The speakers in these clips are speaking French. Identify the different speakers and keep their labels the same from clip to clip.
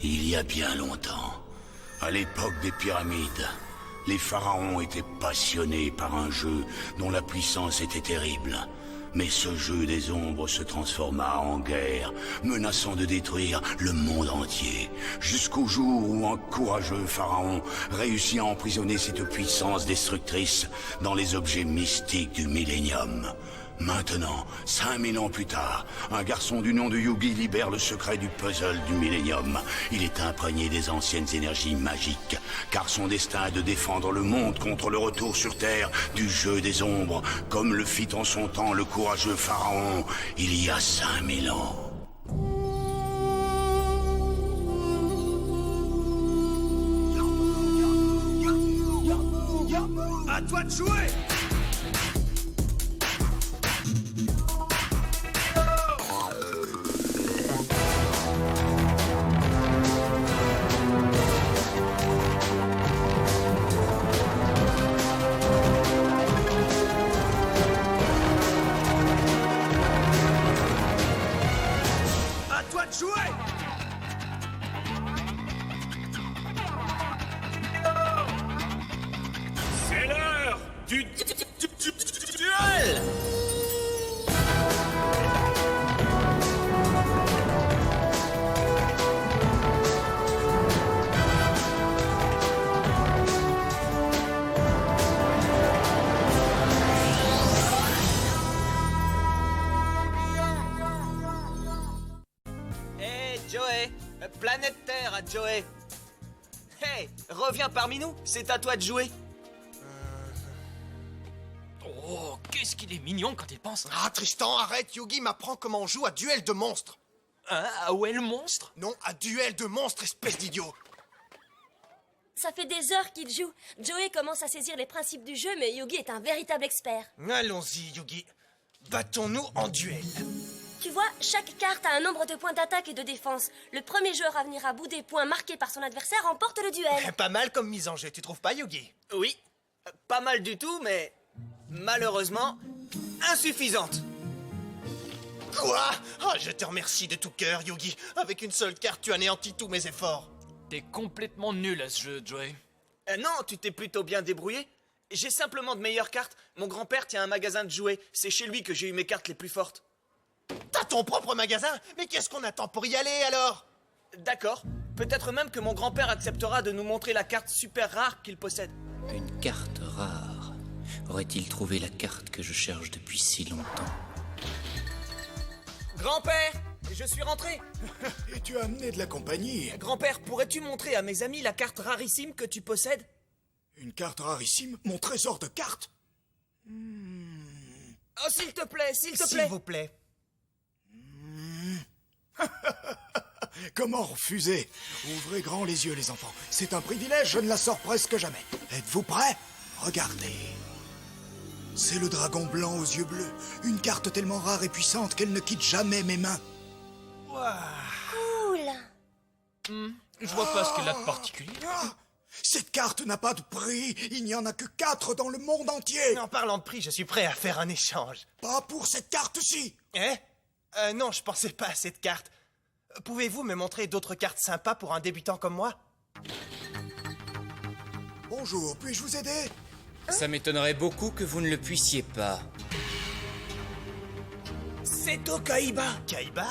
Speaker 1: Il y a bien longtemps, à l'époque des pyramides, les pharaons étaient passionnés par un jeu dont la puissance était terrible. Mais ce jeu des ombres se transforma en guerre, menaçant de détruire le monde entier, jusqu'au jour où un courageux pharaon réussit à emprisonner cette puissance destructrice dans les objets mystiques du millénium. Maintenant, 5000 ans plus tard, un garçon du nom de Yugi libère le secret du puzzle du millénium. Il est imprégné des anciennes énergies magiques, car son destin est de défendre le monde contre le retour sur Terre du jeu des ombres, comme le fit en son temps le courageux pharaon, il y a 5000 ans.
Speaker 2: À toi de jouer! C'est l'heure du duel!
Speaker 3: Hey, Joey! Planète Terre à Joey! Hey, reviens parmi nous, c'est à toi de jouer!
Speaker 4: Oh, qu'est-ce qu'il est mignon quand il pense.
Speaker 2: Ah, Tristan, arrête, Yugi m'apprend comment on joue à duel de monstres.
Speaker 4: Hein, ah ouais, le monstre?
Speaker 2: Non, à duel de monstres, espèce d'idiot.
Speaker 5: Ça fait des heures qu'il joue. Joey commence à saisir les principes du jeu, mais Yugi est un véritable expert.
Speaker 2: Allons-y, Yugi. Battons-nous en duel.
Speaker 5: Tu vois, chaque carte a un nombre de points d'attaque et de défense. Le premier joueur à venir à bout des points marqués par son adversaire remporte le duel.
Speaker 2: Pas mal comme mise en jeu, tu trouves pas, Yugi?
Speaker 3: Oui, pas mal du tout, mais malheureusement, insuffisante.
Speaker 2: Quoi? Ah, je te remercie de tout cœur, Yugi. Avec une seule carte, tu anéantis tous mes efforts.
Speaker 4: T'es complètement nul à ce jeu, Joey.
Speaker 3: Non, tu t'es plutôt bien débrouillé. J'ai simplement de meilleures cartes. Mon grand-père tient un magasin de jouets. C'est chez lui que j'ai eu mes cartes les plus fortes.
Speaker 2: T'as ton propre magasin? Mais qu'est-ce qu'on attend pour y aller, alors?
Speaker 3: D'accord. Peut-être même que mon grand-père acceptera de nous montrer la carte super rare qu'il possède.
Speaker 6: Une carte rare. Aurait-il trouvé la carte que je cherche depuis si longtemps?
Speaker 3: Grand-père, je suis rentré.
Speaker 7: Et tu as amené de la compagnie.
Speaker 3: Grand-père, pourrais-tu montrer à mes amis la carte rarissime que tu possèdes?
Speaker 7: Une carte rarissime? Mon trésor de cartes?
Speaker 3: Oh, s'il te plaît, s'il te plaît.
Speaker 2: S'il vous plaît.
Speaker 7: Comment refuser? Ouvrez grand les yeux, les enfants. C'est un privilège, je ne la sors presque jamais. Êtes-vous prêts? Regardez. C'est le dragon blanc aux yeux bleus. Une carte tellement rare et puissante qu'elle ne quitte jamais mes mains.
Speaker 5: Cool.
Speaker 4: Je vois pas ce qu'elle a de particulier.
Speaker 7: Ah, cette carte n'a pas de prix. Il n'y en a que 4 dans le monde entier.
Speaker 2: En parlant de prix, je suis prêt à faire un échange.
Speaker 7: Pas pour cette carte-ci.
Speaker 2: Hein? Non, je pensais pas à cette carte. Pouvez-vous me montrer d'autres cartes sympas pour un débutant comme moi?
Speaker 7: Bonjour, puis-je vous aider?
Speaker 6: Ça m'étonnerait beaucoup que vous ne le puissiez pas.
Speaker 3: C'est Tokaiba.
Speaker 2: Kaiba?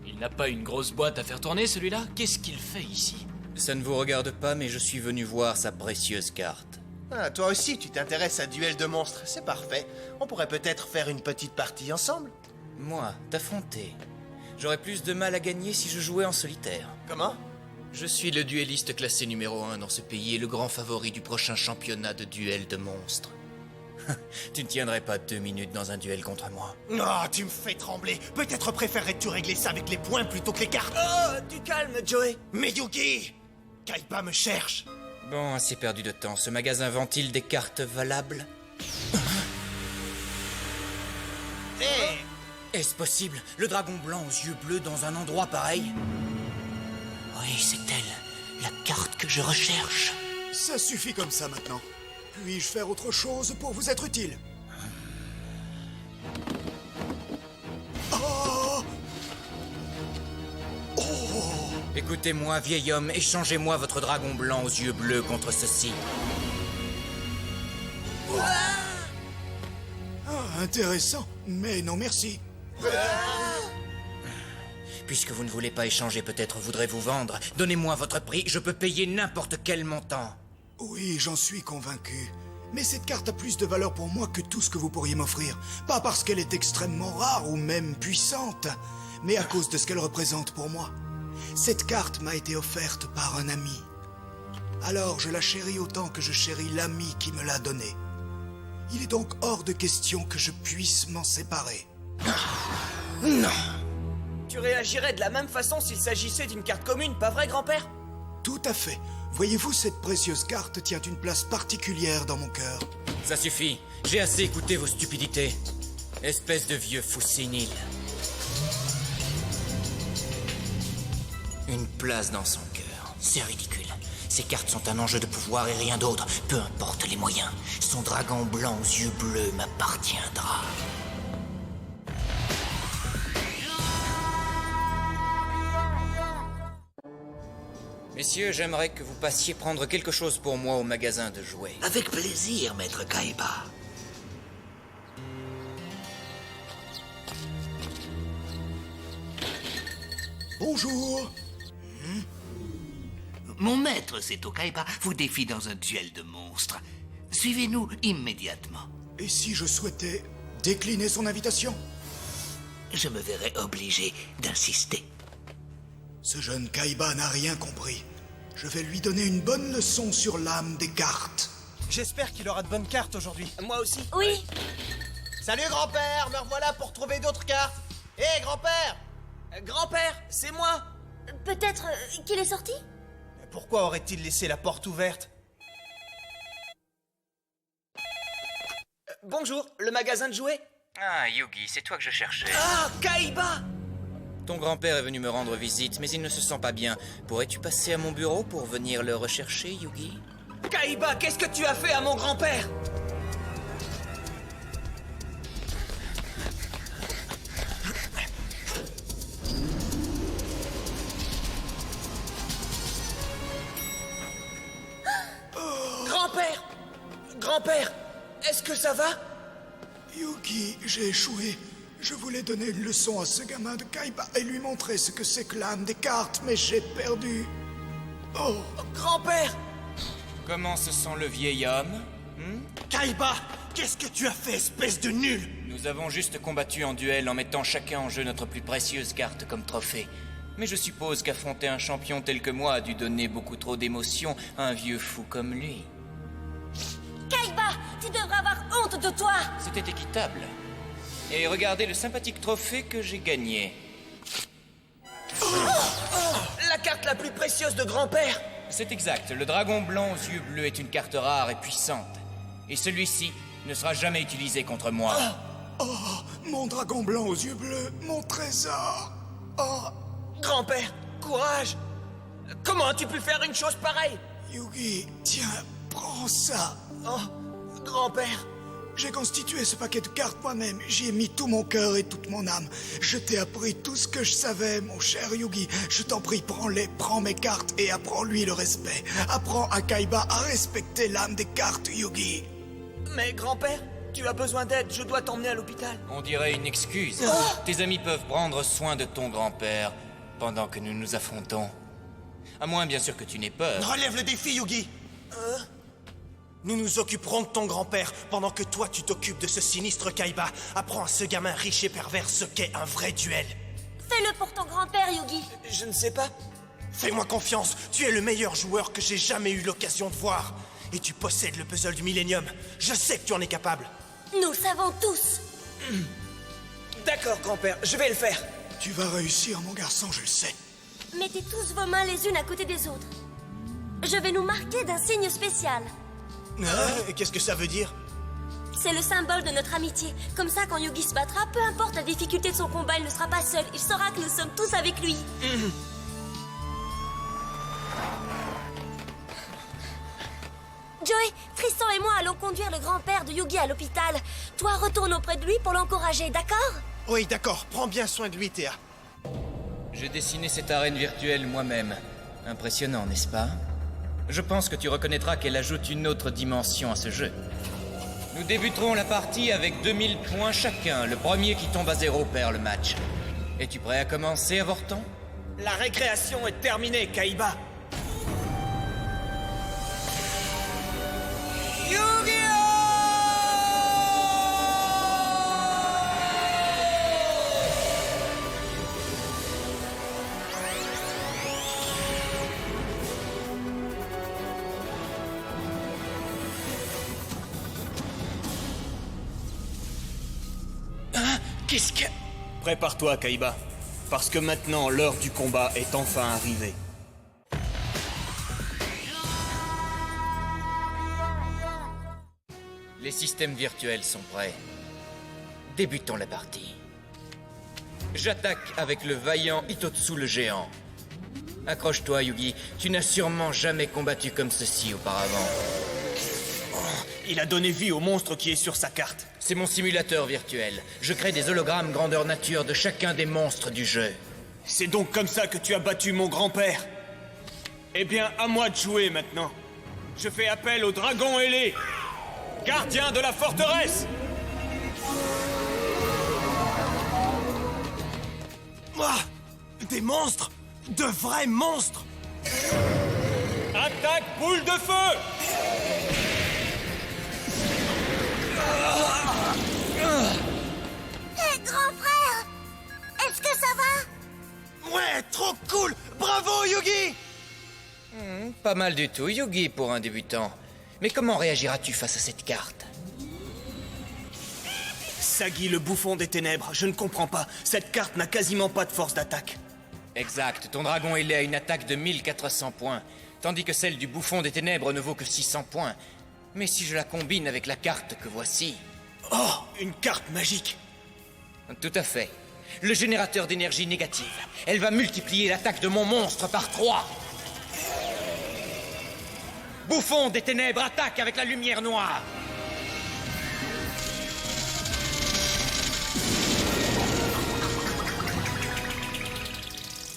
Speaker 4: Il n'a pas une grosse boîte à faire tourner, celui-là? Qu'est-ce qu'il fait ici?
Speaker 6: Ça ne vous regarde pas, mais je suis venu voir sa précieuse carte.
Speaker 2: Ah, toi aussi, tu t'intéresses à duel de monstres. C'est parfait. On pourrait peut-être faire une petite partie ensemble.
Speaker 6: Moi, t'affronter. J'aurais plus de mal à gagner si je jouais en solitaire.
Speaker 2: Comment?
Speaker 6: Je suis le duelliste classé numéro 1 dans ce pays et le grand favori du prochain championnat de duel de monstres. Tu ne tiendrais pas 2 minutes dans un duel contre moi.
Speaker 2: Oh, tu me fais trembler. Peut-être préférerais-tu régler ça avec les points plutôt que les cartes.
Speaker 3: Oh, du calme, Joey.
Speaker 2: Mais Yugi! Kaiba me cherche.
Speaker 6: Bon, assez perdu de temps. Ce magasin vend-il des cartes valables?
Speaker 2: Hé!
Speaker 6: Est-ce possible? Le dragon blanc aux yeux bleus dans un endroit pareil? Oui, c'est elle. La carte que je recherche.
Speaker 7: Ça suffit comme ça maintenant. Puis-je faire autre chose pour vous être utile? Oh! Oh!
Speaker 6: Écoutez-moi, vieil homme, échangez-moi votre dragon blanc aux yeux bleus contre ceci.
Speaker 7: Ah, intéressant. Mais non merci.
Speaker 6: Puisque vous ne voulez pas échanger, peut-être voudrez-vous vendre. Donnez-moi votre prix, je peux payer n'importe quel montant.
Speaker 7: Oui, j'en suis convaincu. Mais cette carte a plus de valeur pour moi que tout ce que vous pourriez m'offrir. Pas parce qu'elle est extrêmement rare ou même puissante, mais à cause de ce qu'elle représente pour moi. Cette carte m'a été offerte par un ami. Alors je la chéris autant que je chéris l'ami qui me l'a donnée. Il est donc hors de question que je puisse m'en séparer.
Speaker 6: Non.
Speaker 3: Tu réagirais de la même façon s'il s'agissait d'une carte commune, pas vrai, grand-père?
Speaker 7: Tout à fait. Voyez-vous, cette précieuse carte tient une place particulière dans mon cœur.
Speaker 6: Ça suffit, j'ai assez écouté vos stupidités. Espèce de vieux fou sénile. Une place dans son cœur, c'est ridicule. Ces cartes sont un enjeu de pouvoir et rien d'autre, peu importe les moyens. Son dragon blanc aux yeux bleus m'appartiendra. Messieurs, j'aimerais que vous passiez prendre quelque chose pour moi au magasin de jouets.
Speaker 8: Avec plaisir, maître Kaiba.
Speaker 7: Bonjour.
Speaker 8: Mon maître, Seto Kaiba, vous défie dans un duel de monstres. Suivez-nous immédiatement.
Speaker 7: Et si je souhaitais décliner son invitation?
Speaker 8: Je me verrai obligé d'insister.
Speaker 7: Ce jeune Kaiba n'a rien compris. Je vais lui donner une bonne leçon sur l'âme des cartes.
Speaker 2: J'espère qu'il aura de bonnes cartes aujourd'hui.
Speaker 3: Moi aussi.
Speaker 5: Oui,
Speaker 2: Salut grand-père, me revoilà pour trouver d'autres cartes. Hé grand-père!
Speaker 3: Grand-père, c'est moi.
Speaker 5: peut-être qu'il est sorti?
Speaker 2: Pourquoi aurait-il laissé la porte ouverte?
Speaker 3: Bonjour, le magasin de jouets?
Speaker 6: Ah, Yugi, c'est toi que je cherchais.
Speaker 3: Ah, Kaiba!
Speaker 6: Ton grand-père est venu me rendre visite, mais il ne se sent pas bien. Pourrais-tu passer à mon bureau pour venir le rechercher, Yugi?
Speaker 3: Kaiba, qu'est-ce que tu as fait à mon grand-père? Grand-père! Grand-père, est-ce que ça va?
Speaker 7: Yugi, j'ai échoué. Je voulais donner une leçon à ce gamin de Kaiba et lui montrer ce que c'est que l'âme des cartes, mais j'ai perdu. Oh,
Speaker 3: Grand-père!
Speaker 6: Comment se sent le vieil homme?
Speaker 2: Kaiba! Qu'est-ce que tu as fait, espèce de nul?
Speaker 6: Nous avons juste combattu en duel en mettant chacun en jeu notre plus précieuse carte comme trophée. Mais je suppose qu'affronter un champion tel que moi a dû donner beaucoup trop d'émotions à un vieux fou comme lui.
Speaker 5: Kaiba, tu devrais avoir honte de toi!
Speaker 6: C'était équitable. Et regardez le sympathique trophée que j'ai gagné.
Speaker 3: La carte la plus précieuse de grand-père!
Speaker 6: C'est exact, le dragon blanc aux yeux bleus est une carte rare et puissante. Et celui-ci ne sera jamais utilisé contre moi.
Speaker 7: oh, mon dragon blanc aux yeux bleus, mon trésor. Oh,
Speaker 3: Grand-père, courage! Comment as-tu pu faire une chose pareille?
Speaker 7: Yugi, tiens, prends ça.
Speaker 3: Oh, grand-père!
Speaker 7: J'ai constitué ce paquet de cartes moi-même. J'y ai mis tout mon cœur et toute mon âme. Je t'ai appris tout ce que je savais, mon cher Yugi. Je t'en prie, prends-les, prends mes cartes et apprends-lui le respect. Apprends à Kaiba à respecter l'âme des cartes, Yugi.
Speaker 3: Mais grand-père, tu as besoin d'aide, je dois t'emmener à l'hôpital.
Speaker 6: On dirait une excuse. Tes amis peuvent prendre soin de ton grand-père pendant que nous nous affrontons. À moins, bien sûr, que tu n'aies peur.
Speaker 2: Relève le défi, Yugi! Nous nous occuperons de ton grand-père pendant que toi tu t'occupes de ce sinistre Kaiba. Apprends à ce gamin riche et pervers ce qu'est un vrai duel.
Speaker 5: Fais-le pour ton grand-père, Yugi.
Speaker 3: Je ne sais pas.
Speaker 2: Fais-moi confiance, tu es le meilleur joueur que j'ai jamais eu l'occasion de voir. Et tu possèdes le puzzle du Millennium. Je sais que tu en es capable.
Speaker 5: Nous le savons tous.
Speaker 3: D'accord, grand-père, je vais le faire.
Speaker 7: Tu vas réussir, mon garçon, je le sais.
Speaker 5: Mettez tous vos mains les unes à côté des autres. Je vais nous marquer d'un signe spécial.
Speaker 2: Qu'est-ce que ça veut dire?
Speaker 5: C'est le symbole de notre amitié. Comme ça, quand Yugi se battra, peu importe la difficulté de son combat, il ne sera pas seul. Il saura que nous sommes tous avec lui. Joey, Tristan et moi allons conduire le grand-père de Yugi à l'hôpital. Toi, retourne auprès de lui pour l'encourager, d'accord?
Speaker 2: Oui, d'accord, prends bien soin de lui, Théa.
Speaker 6: J'ai dessiné cette arène virtuelle moi-même. Impressionnant, n'est-ce pas? Je pense que tu reconnaîtras qu'elle ajoute une autre dimension à ce jeu. Nous débuterons la partie avec 2000 points chacun. Le premier qui tombe à 0 perd le match. Es-tu prêt à commencer, Avorton?
Speaker 3: La récréation est terminée, Kaiba.
Speaker 6: Qu'est-ce que...
Speaker 3: Prépare-toi, Kaiba. Parce que maintenant, l'heure du combat est enfin arrivée.
Speaker 6: Les systèmes virtuels sont prêts. Débutons la partie. J'attaque avec le vaillant Hitotsu le géant. Accroche-toi, Yugi. Tu n'as sûrement jamais combattu comme ceci auparavant.
Speaker 3: Il a donné vie au monstre qui est sur sa carte.
Speaker 6: C'est mon simulateur virtuel. Je crée des hologrammes grandeur nature de chacun des monstres du jeu.
Speaker 3: C'est donc comme ça que tu as battu mon grand-père. Eh bien, à moi de jouer maintenant. Je fais appel au dragon ailé, gardien de la forteresse.
Speaker 2: Ah, des monstres! De vrais monstres!
Speaker 3: Attaque boule de feu!
Speaker 9: Hé, grand frère! Est-ce que ça va?
Speaker 2: Ouais, trop cool! Bravo, Yugi!
Speaker 6: Pas mal du tout, Yugi, pour un débutant. Mais comment réagiras-tu face à cette carte?
Speaker 3: Sagi, le bouffon des ténèbres, je ne comprends pas. Cette carte n'a quasiment pas de force d'attaque.
Speaker 6: Exact, ton dragon ailé a une attaque de 1400 points, tandis que celle du bouffon des ténèbres ne vaut que 600 points. Mais si je la combine avec la carte que voici...
Speaker 3: Oh, une carte magique!
Speaker 6: Tout à fait. Le générateur d'énergie négative. Elle va multiplier l'attaque de mon monstre par 3. Bouffon des ténèbres attaque avec la lumière noire.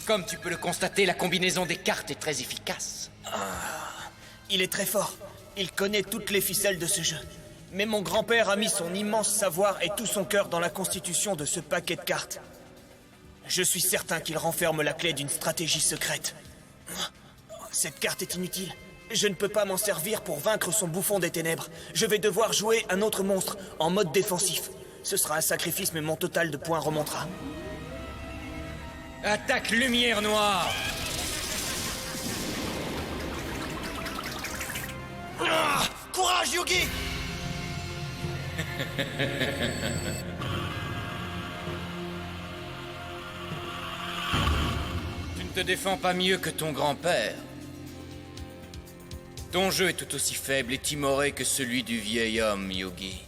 Speaker 6: Comme tu peux le constater, la combinaison des cartes est très efficace.
Speaker 3: Il est très fort. Il connaît toutes les ficelles de ce jeu. Mais mon grand-père a mis son immense savoir et tout son cœur dans la constitution de ce paquet de cartes. Je suis certain qu'il renferme la clé d'une stratégie secrète. Cette carte est inutile. Je ne peux pas m'en servir pour vaincre son bouffon des ténèbres. Je vais devoir jouer un autre monstre en mode défensif. Ce sera un sacrifice, mais mon total de points remontera.
Speaker 6: Attaque lumière noire.
Speaker 2: Ah, courage, Yugi!
Speaker 6: Tu ne te défends pas mieux que ton grand-père. Ton jeu est tout aussi faible et timoré que celui du vieil homme, Yugi.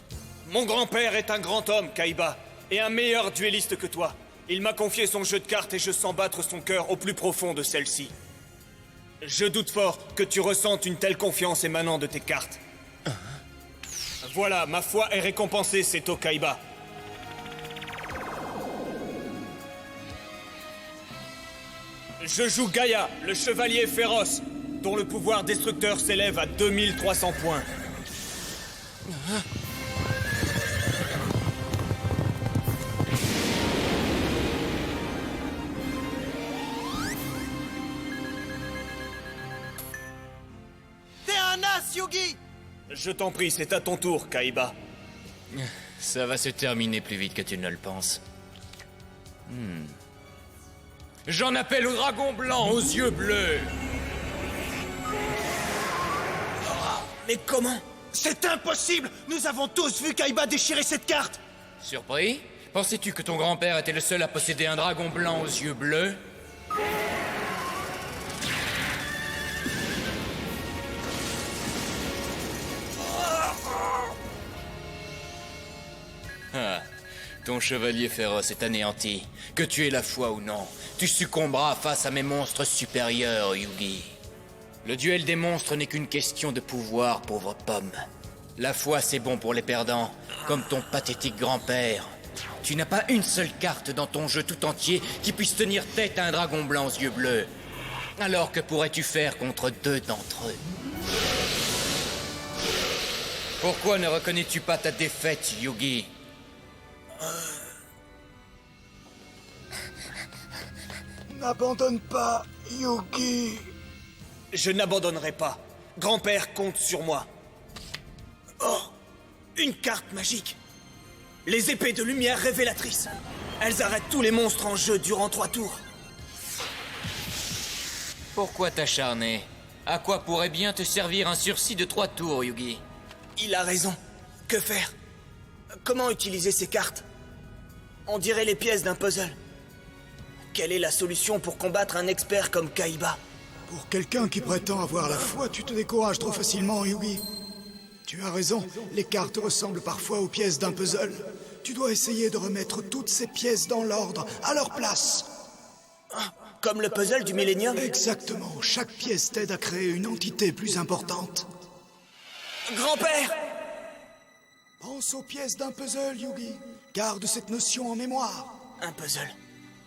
Speaker 3: Mon grand-père est un grand homme, Kaiba, et un meilleur duelliste que toi. Il m'a confié son jeu de cartes et je sens battre son cœur au plus profond de celle-ci. Je doute fort que tu ressentes une telle confiance émanant de tes cartes. Voilà, ma foi est récompensée, Seto Kaiba. Je joue Gaïa, le chevalier féroce, dont le pouvoir destructeur s'élève à 2300 points.
Speaker 2: T'es un as, Yugi!
Speaker 3: Je t'en prie, c'est à ton tour, Kaiba.
Speaker 6: Ça va se terminer plus vite que tu ne le penses. J'en appelle au dragon blanc aux yeux bleus.
Speaker 2: Mais comment? C'est impossible! Nous avons tous vu Kaiba déchirer cette carte!
Speaker 6: Surpris? Pensais-tu que ton grand-père était le seul à posséder un dragon blanc aux yeux bleus? Ah, ton chevalier féroce est anéanti. Que tu aies la foi ou non, tu succomberas face à mes monstres supérieurs, Yugi. Le duel des monstres n'est qu'une question de pouvoir, pauvre pomme. La foi, c'est bon pour les perdants, comme ton pathétique grand-père. Tu n'as pas une seule carte dans ton jeu tout entier qui puisse tenir tête à un dragon blanc aux yeux bleus. Alors que pourrais-tu faire contre 2 d'entre eux? Pourquoi ne reconnais-tu pas ta défaite, Yugi?
Speaker 7: N'abandonne pas, Yugi.
Speaker 3: Je n'abandonnerai pas. Grand-père compte sur moi. Oh, une carte magique. Les épées de lumière révélatrices. Elles arrêtent tous les monstres en jeu durant 3 tours.
Speaker 6: Pourquoi t'acharner? À quoi pourrait bien te servir un sursis de 3 tours, Yugi?
Speaker 3: Il a raison. Que faire? Comment utiliser ces cartes? On dirait les pièces d'un puzzle. Quelle est la solution pour combattre un expert comme Kaiba?
Speaker 7: Pour quelqu'un qui prétend avoir la foi, tu te décourages trop facilement, Yugi. Tu as raison, les cartes ressemblent parfois aux pièces d'un puzzle. Tu dois essayer de remettre toutes ces pièces dans l'ordre, à leur place.
Speaker 3: Comme le puzzle du Millennium?
Speaker 7: Exactement, chaque pièce t'aide à créer une entité plus importante.
Speaker 3: Grand-père!
Speaker 7: Pense aux pièces d'un puzzle, Yugi. Garde cette notion en mémoire.
Speaker 3: Un puzzle.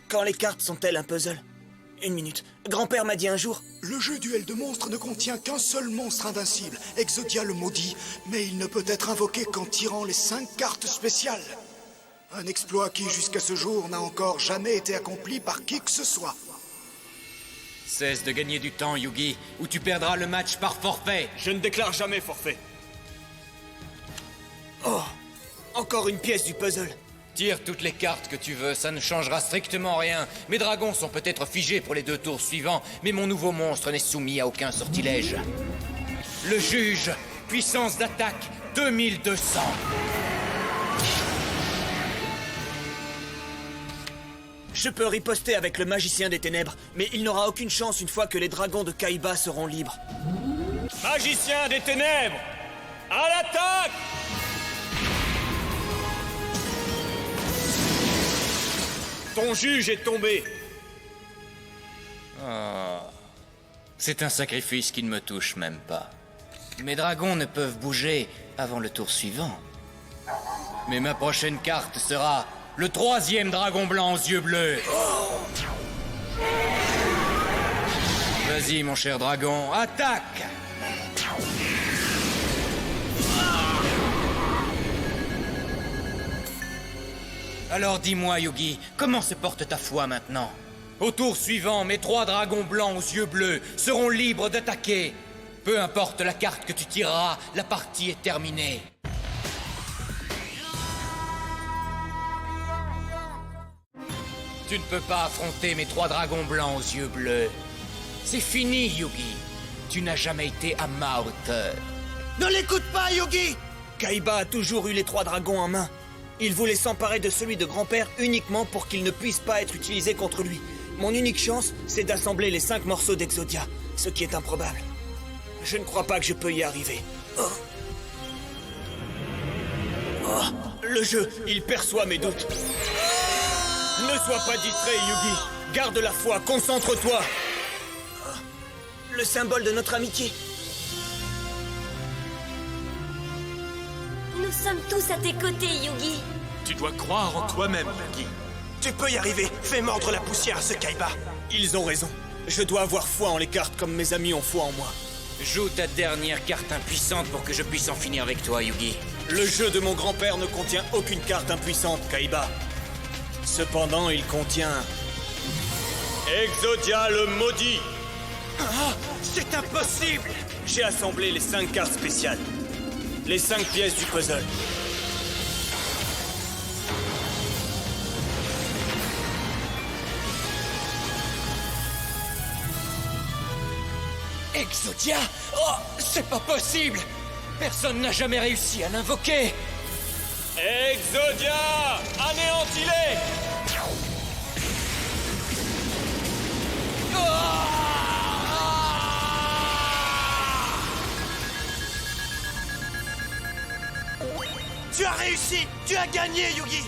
Speaker 3: Quand les cartes sont-elles un puzzle? Une minute. Grand-père m'a dit un jour...
Speaker 7: Le jeu Duel de monstres ne contient qu'un seul monstre invincible, Exodia le maudit, mais il ne peut être invoqué qu'en tirant les 5 cartes spéciales. Un exploit qui, jusqu'à ce jour, n'a encore jamais été accompli par qui que ce soit.
Speaker 6: Cesse de gagner du temps, Yugi, ou tu perdras le match par forfait.
Speaker 3: Je ne déclare jamais forfait. Oh, encore une pièce du puzzle.
Speaker 6: Tire toutes les cartes que tu veux, ça ne changera strictement rien. Mes dragons sont peut-être figés pour les 2 tours suivants, mais mon nouveau monstre n'est soumis à aucun sortilège. Le juge, puissance d'attaque 2200.
Speaker 3: Je peux riposter avec le magicien des ténèbres, mais il n'aura aucune chance une fois que les dragons de Kaiba seront libres. Magicien des ténèbres, à l'attaque! Ton juge est tombé.
Speaker 6: C'est un sacrifice qui ne me touche même pas. Mes dragons ne peuvent bouger avant le tour suivant. Mais ma prochaine carte sera le 3e dragon blanc aux yeux bleus. Vas-y, mon cher dragon, attaque! Alors dis-moi, Yugi, comment se porte ta foi maintenant? Au tour suivant, mes 3 dragons blancs aux yeux bleus seront libres d'attaquer. Peu importe la carte que tu tireras, la partie est terminée. Tu ne peux pas affronter mes 3 dragons blancs aux yeux bleus. C'est fini, Yugi. Tu n'as jamais été à ma hauteur.
Speaker 3: Ne l'écoute pas, Yugi! Kaiba a toujours eu les 3 dragons en main. Il voulait s'emparer de celui de grand-père uniquement pour qu'il ne puisse pas être utilisé contre lui. Mon unique chance, c'est d'assembler les 5 morceaux d'Exodia, ce qui est improbable. Je ne crois pas que je peux y arriver. Le jeu, il perçoit mes doutes. Ne sois pas distrait, Yugi. Garde la foi, concentre-toi. Le symbole de notre amitié.
Speaker 5: Nous sommes tous à tes côtés, Yugi.
Speaker 4: Tu dois croire en toi-même, Yugi.
Speaker 2: Tu peux y arriver. Fais mordre la poussière à ce Kaiba.
Speaker 3: Ils ont raison. Je dois avoir foi en les cartes comme mes amis ont foi en moi.
Speaker 6: Joue ta dernière carte impuissante pour que je puisse en finir avec toi, Yugi.
Speaker 3: Le jeu de mon grand-père ne contient aucune carte impuissante, Kaiba. Cependant, il contient... Exodia le maudit. Ah, c'est impossible! J'ai assemblé les 5 cartes spéciales. Les 5 pièces du puzzle.
Speaker 6: Exodia? Oh, c'est pas possible! Personne n'a jamais réussi à l'invoquer!
Speaker 3: Exodia! Anéantis-les!
Speaker 2: Tu as réussi! Tu as gagné, Yugi!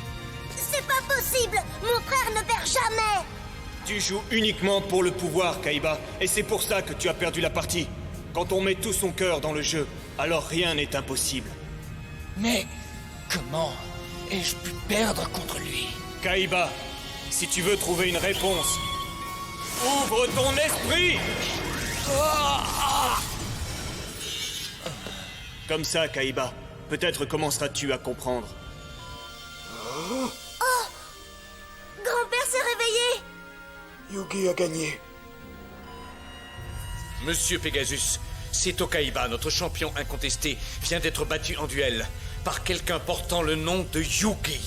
Speaker 9: C'est pas possible! Mon frère ne perd jamais!
Speaker 3: Tu joues uniquement pour le pouvoir, Kaiba, et c'est pour ça que tu as perdu la partie. Quand on met tout son cœur dans le jeu, alors rien n'est impossible.
Speaker 6: Mais comment?
Speaker 8: ai-je pu perdre contre lui?
Speaker 3: Kaiba, si tu veux trouver une réponse, ouvre ton esprit! Comme ça, Kaiba, peut-être commenceras-tu à comprendre.
Speaker 9: Grand-père s'est réveillé.
Speaker 7: Yugi a gagné.
Speaker 10: Monsieur Pegasus, Seto Kaiba, notre champion incontesté, vient d'être battu en duel par quelqu'un portant le nom de Yugi.